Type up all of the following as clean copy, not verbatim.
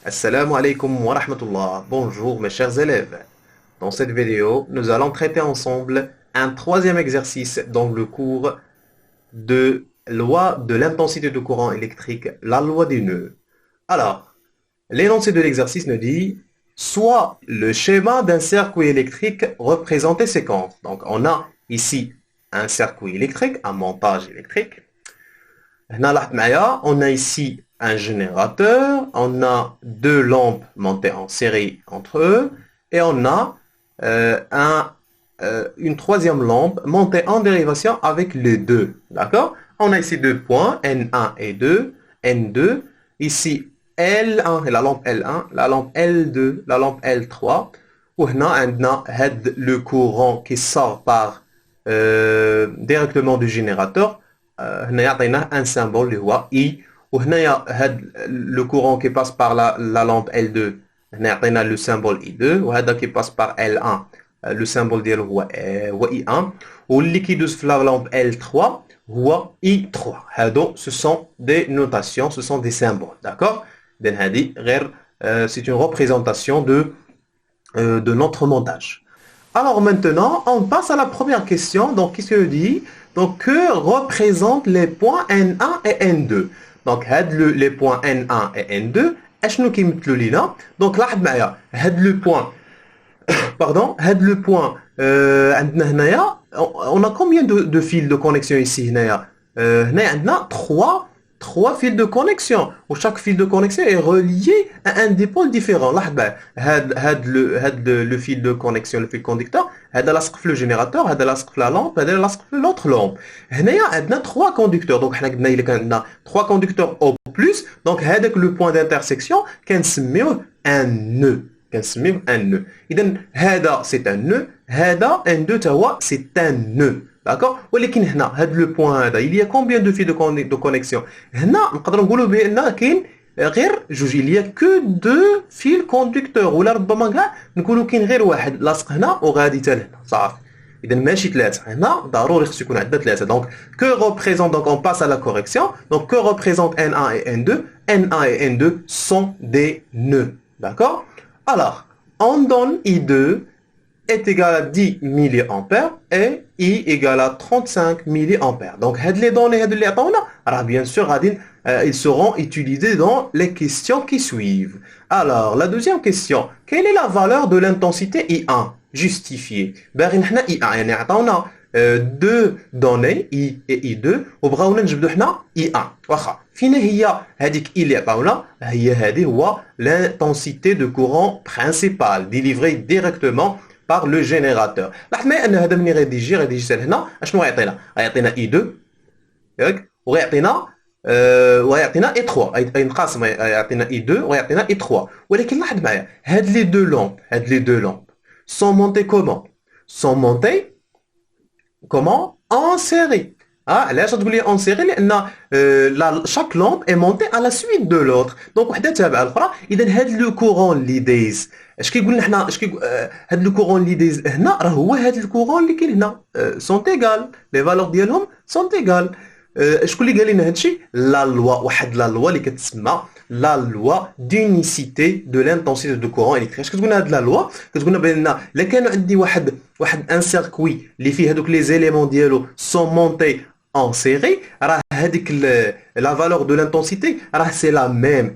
Assalamu alaikum wa rahmatullah. Bonjour mes chers élèves. Dans cette vidéo, nous allons traiter ensemble un troisième exercice dans le cours de loi de l'intensité de courant électrique, la loi des nœuds. Alors, l'énoncé de l'exercice nous dit soit le schéma d'un circuit électrique représenté séquence. Donc, on a ici un circuit électrique, un montage électrique. On a ici un générateur, on a deux lampes montées en série entre eux, et on a une troisième lampe montée en dérivation avec les deux. D'accord? On a ici deux points, N1 et 2, N2. Ici, L1 et la lampe L1, la lampe L2, la lampe L3. On a le courant qui sort par directement du générateur. هنا يعطينا un symbole اللي هو I. وهنا le courant qui passe par la lampe L2 هنا يعطينا le symbole I2. وهذا qui passe par L1 le symbole ديالو هو I1. واللي كيدوز في la lampe L3 هو I3. هادو ce sont des notations, ce sont des symboles, d'accord. إذن هذه غير c'est une représentation de notre montage. Alors maintenant, on passe à la première question. Donc, qu'est-ce que dit? Donc, que représentent les points N1 et N2? Donc, les points N1 et N2, اشنو كيمثلوا لينا؟ Donc, لاحظ معايا هاد le point pardon, هاد le point عندنا هنايا on a combien de fils de connexion ici هنايا؟ هنايا عندنا 3 fils de connexion. Où chaque fil de connexion est relié à un dipôle différent. Là, le fil de connexion, le fil conducteur, هذا لاصق في le générateur, هذا لاصق في la lampe, هذا لاصق في l'autre lampe. هنايا عندنا 3 conducteurs. Donc, حنا قلنا إلا كان عندنا 3 conducteurs au plus, donc هذاك le point d'intersection كنسميوه un nœud. كنسميوه un nœud. إذن هذا c'est un nœud, هذا N2 تا هو c'est un nœud. D'accord? ولكن هنا هذا لو بوين هذا il y a combien de fils de connexion؟ هنا نقدروا نقولوا بان كاين غير جوج il y a que deux fils conducteurs ولا ربما كاع نقولوا كاين غير واحد لاصق هنا وغادي حتى لهنا صافي. اذا ماشي ثلاثه هنا ضروري خص يكون عندنا ثلاثه. donc que représente donc on passe à la correction. donc que représente N1 et N2? N1 et N2 sont des nœuds. D'accord? Alors on donne I2 est égal à 10 milliampères et I égale à 35 milliampères. Donc, les données alors bien sûr, ils seront utilisés dans les questions qui suivent. Alors, la deuxième question, quelle est la valeur de l'intensité I1 justifiée? I1, on a deux données, I et I2, وبغاونا نجبدو حنا I1. واخا فينا هي هذيك I اللي عطاونا هي هذه هو l'intensité de courant principal délivrée directement par le générateur. لاحظ معايا ان هذا ملي غيجي سال هنا اشنو غيعطينا؟ غيعطينا I2 ياك وغيعطينا I3 ينقسم يعطينا I2 وغيعطينا I3. ولكن لاحظ معايا هاد لي دو لامب sont montées comment؟ sont montées en série. علاش تقول لي en série؟ لان chaque lampe est montée à la suite de l'autre. donc وحده تابعه الاخرى. اذا هاد لو كورون اللي دايز اش كيقول لنا حنا هاد لو كورون اللي دايز هنا راه هو هاد الكورون اللي كاين هنا سون ايغال لي فالور ديالهم سون ايغال. شكون اللي قال لنا هادشي؟ لا لوا واحد لا لوا اللي كتسمى لا لوا دونيسيتي دو لانتونسيتي دو كورون الكتريك. اش كتقولنا هاد لا لوا؟ كتقولنا بان الا كان عندي واحد ان سيركوي اللي فيه هادوك لي زيليمون ديالو سون مونتي en série, la valeur de l'intensité, c'est la même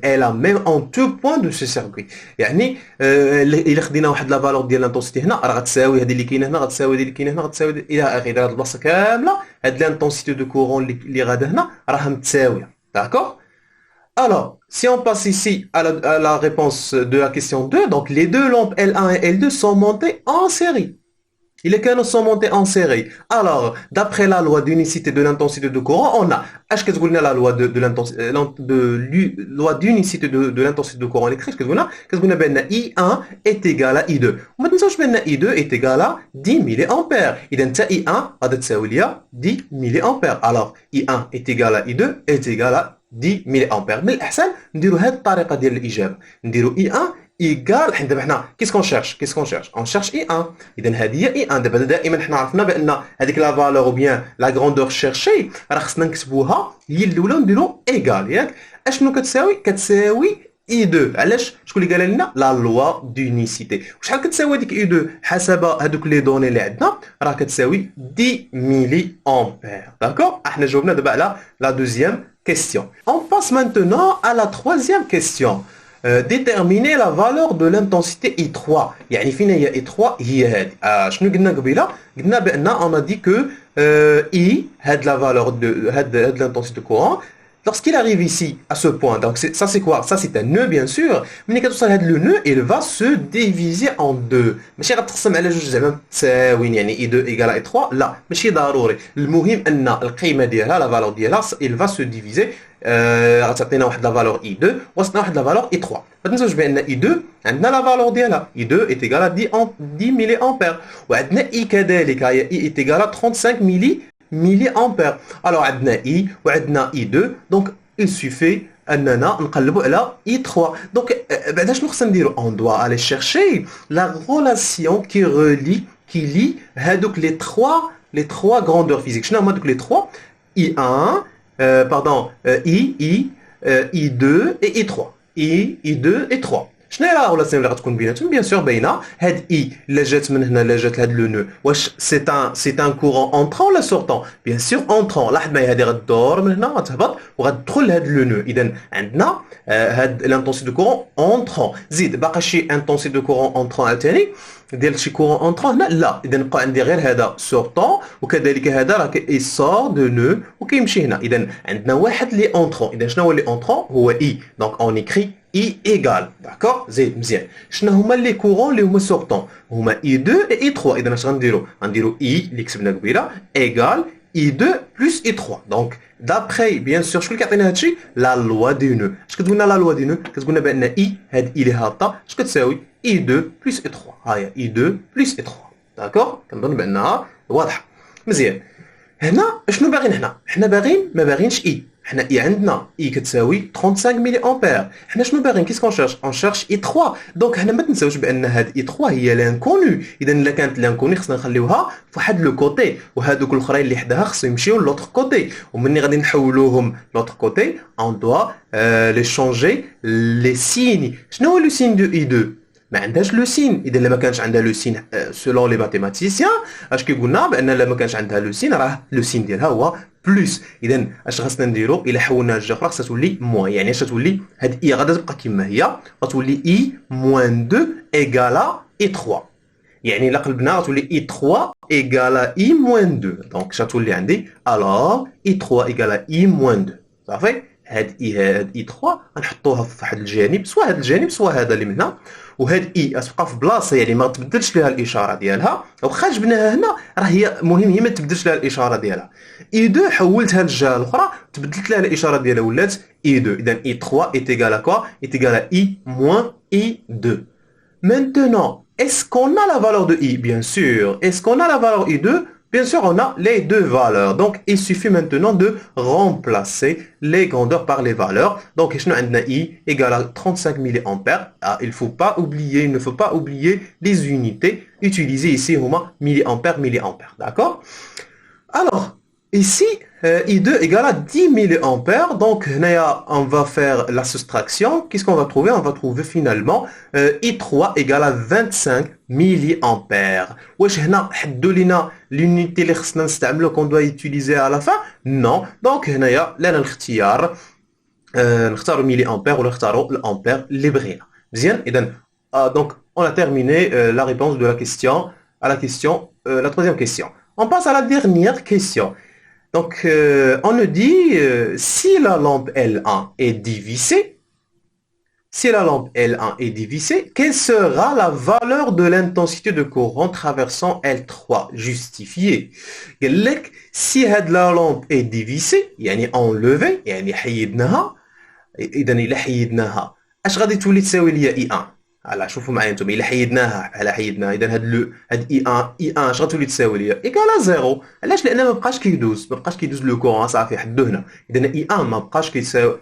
en tout point de ce circuit. يعني إلا خدينا واحد la valeur ديال l'intensité هنا راه غتساوي هذه اللي كاينه هنا غتساوي هذه اللي كاينه هنا غتساوي إلى آخره. هاد البلاصة كاملة هاد l'intensité de courant اللي غادا هنا راه متساوية. D'accord? Alors, si on passe ici à la réponse de la question 2, donc les deux lampes L1 et L2 sont montées en série. Les canaux sont montés en série. Alors, d'après la loi d'unicité de l'intensité de courant, on a la loi loi d'unicité de l'intensité de courant électrique. I1 est égal à I2. On I2 est égal à 10 milliampères. I1 va 10 milliampères. Alors, I1 est égal à I2 est égal à 10 milliampères. Mais l'ahsan, نديرو هاد الطريقة ديال الإجابة. نديرو I1 ايكال. حنا دابا حنا كيسكون شيرش اون شيرش اي 1. اذا هذه هي اي 1. دابا دائما حنا عرفنا بان هذيك لا فالور او بيان لا غروندور شيرشي راه خصنا نكتبوها هي الاولى ونديرو ايكال ياك. اشنو كتساوي I2 علاش شكون اللي قال لنا لا لوا دونيسيتي وشحال كتساوي هذيك I2 حسب هذوك لي دوني اللي عندنا راه كتساوي 10 ملي امبير داكور احنا جاوبنا دابا على لا دوزيام كيستيون on passe maintenant à la troisième question déterminer la valeur de l'intensité I3 يعني فين هي I3 هي هذه شنو قلنا قبيله قلنا بان on a dit que I had la valeur de had l'intensité de courant. Lorsqu'il arrive ici, à ce point, donc ça c'est quoi? Ça c'est un nœud bien sûr, mais quand on le nœud, il va se diviser en deux. ماشي غتقسم على جوج زعما متساويين يعني I2 égale à I3 لا ماشي ضروري المهم ان القيمه ديالها لا فالور ديالها il va se diviser غتعطينا واحد لا فالور I2 وغتعطينا واحد لا فالور I3 ما تنساوش بان I2 عندنا لا فالور ديالها I2 est égal à 10 ملي امبير وعندنا I كذلك هي I est égal à 35 ملي امبير الو عندنا I وعندنا I2 دونك il suffit اننا نقلبوا على I3 دونك بعدا شنو خصنا نديرو on doit aller chercher la relation qui lie هادوك les trois grandeurs physiques شنو هما دوك les trois I1 pardon I2 et I3 I2 et 3 شنو هي لا ريلاسيون اللي غتكون بيناتهم بيان سور باينه هاد اي لا جات من هنا لا جات لهاد لو نو واش سي ان كورون انترون ولا سورتون بيان سور انترون لاحظ معايا هادي غدور من هنا غتهبط وغتدخل لهاد لو نو اذا عندنا هاد لانتونسي دو كورون انترون زيد باقا شي انتونسي دو كورون انترون عاوتاني ديال شي كورون انترون هنا لا اذا بقى عندي غير هذا سورتون وكذلك هذا راه يسور دو نو وكيمشي هنا اذا عندنا واحد لي انترون اذا شنو هو لي انترون هو اي دونك اون ايكري I égale, d'accord زيد مزيان شنو هما لي كورون اللي هما سورتون هما I2 et I3 اذا اش غنديرو غنديرو I اللي كتبنا قبيله ايغال I2 plus I3 دونك دابخي بيان سور شكون اللي كيعطينا هادشي لا لوا دو نو اش كتقولنا لا لوا دو نو كتقولنا بان I هاد I اللي هابطه اش كتساوي I2 plus I3 ها هي I2 plus I3 داكور كنظن بانها واضحه مزيان هنا شنو باغيين حنا باغيين ما باغينش I حنا اي عندنا اي كتساوي 35 ملي امبير حنا شنو باغيين كيسكون شيرش اون شيرش اي 3 دونك حنا ما تنساوش بان هاد اي 3 هي لانكونو اذا الا كانت لانكوني خصنا نخليوها في واحد لو كوتي وهادوك الاخرين اللي حداها خصهم يمشيو لوطر كوتي ومني غادي نحولوهم لوطر كوتي اون دوا لي شونجي لي سيني شنو هو لو سين دو اي 2 ما عندهاش لو سين اذا ما كانش عندها لو سين سولون لي ماتيماتيسيان اش كيقولنا بان الا ما كانش عندها لو سين راه لو سين ديالها هو بلس اذا اش خاصنا نديرو الا حولنا لجهه اخرى خاصها تولي موان يعني اش تولي هاد اي غادا تبقى كما هي غتولي اي موان 2 ايغالا اي 3 يعني الا قلبنا غتولي اي 3 ايغالا اي موان 2 دونك اش غتولي عندي الوغ اي 3 ايغالا اي موان 2 صافي هاد اي 3 غنحطوها في واحد الجانب سواء هاد الجانب سواء هذا اللي من هنا وهاد اي غتبقى في بلاصه يعني ما تبدلش ليها الاشاره ديالها واخا جبناها هنا راه هي مهم هي ما تبدلش لها الاشاره ديالها اي 2 حولتها للجهه الاخرى تبدلت لها الاشاره ديالها ولات اي 2 اذا اي 3 est égal à quoi est égal à i moins i2 maintenant est-ce qu'on a la valeur de i bien sûr est-ce qu'on a la valeur i2 bien sûr on a les deux valeurs donc il suffit maintenant de remplacer les grandeurs par les valeurs donc شنو عندنا i égale à 35 milliampères il ne faut pas oublier les unités utilisées ici هما milliampères d'accord alors ici I2 égale à 10 milliampères donc on va faire la soustraction qu'est-ce qu'on va trouver on va trouver finalement I3 égale à 25 milliampères واش هنا حدوا لنا l'unité اللي خصنا نستعملو qu'on doit utiliser à la fin non donc هنايا لنا الاختيار نختاروا ميلي امبير ولا نختاروا الامبير اللي بغينا مزيان اذا donc on a terminé la réponse de la question à la question la troisième question on passe à la dernière question donc on nous dit si la lampe L1 est divisée si la lampe L1 est divisée, quelle sera la valeur de l'intensité de courant traversant L3 justifiée? Si la lampe est divisée, يعني enlevée, يعني حيدناها, إذا إلا حيدناها, اش غادي تولي تساوي ليا I1 على شوفوا معايا نتوما الا حيدناها اذا هاد I1 اش غتولي تساوي ليا ايكالا زيرو علاش لان ما بقاش كيدوز لو كورون صافي حدو هنا اذا I1 ما بقاش كيساوي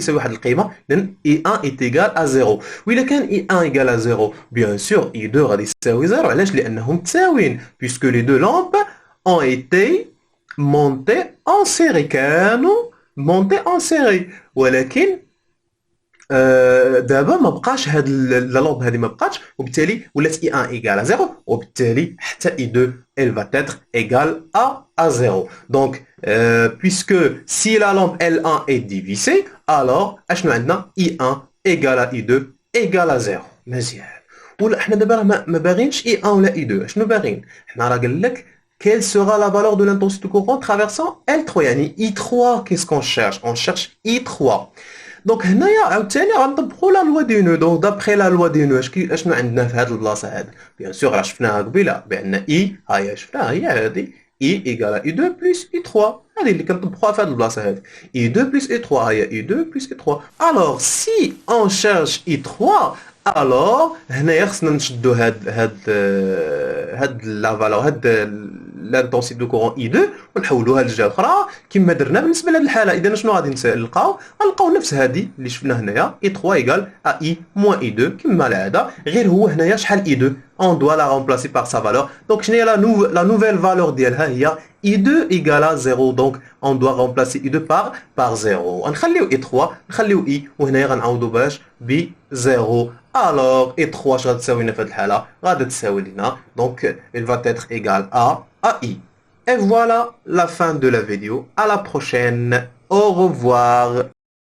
واحد القيمه اذا I1 est égal à 0 والا كان I1 égal à 0 bien sûr I2 غادي تساوي 0 علاش لانهم متساويين puisque les deux lampes ont été montées en série كانوا montées en série ولكن دابا ما بقاش هاد لا لومب هذه ما بقاتش وبالتالي ولات اي 1 ايغال ا 0 وبالتالي حتى اي 2 elle va être égale à 0. Donc, puisque si la lampe L1 est divisée, alors اشنو عندنا I1 égale à I2 égale à 0. مزيان. ولا احنا دابا راه ما باغينش I1 ولا I2 اشنو باغيين؟ حنا راه قال لك quelle sera la valeur de l'intensité courant traversant L3 يعني I3. Qu'est-ce qu'on cherche? On cherche I3. دونك هنايا عاوتاني غنطبقوا لا لوا دي نو. دونك دابخي لا لوا دي نو اشنو عندنا في هذه البلاصه هذه؟ بيان سور راه شفناها قبيله بان اي ها هي شفناها هي هذه اي ايكال اي 2 بلس اي 3. هذه اللي كنطبقوها في هذه البلاصه هذه اي 2 بلس اي 3 ها هي اي 2 بلس اي 3. الوغ سي اون شيرش اي 3 الوغ هنايا خصنا نشدو هاد لا فالور هاد لانتونسيتي دو كورون اي 2 ونحولوها لجهه اخرى كما درنا بالنسبه لهاد الحاله. اذا شنو غادي نلقاو؟ غنلقاو نفس هادي اللي شفنا هنايا اي 3 ايكال ا اي موان اي 2 كما العاده، غير هو هنايا شحال اي 2 اون دوا لا رومبلاسي بار سا فالور. دونك شنو هي لا نوفيل فالور ديالها؟ هي اي 2 ايكال 0. دونك اون دوا رومبلاسي اي 2 بار 0. غنخليو اي 3 نخليو اي وهنايا غنعوضو باش ب 0. Alors, et 3 je vais تساوي لنا في هذه الحالة غادي تساوي لنا donc elle va être égale à i. Et voilà la fin de la vidéo. À la prochaine. Au revoir.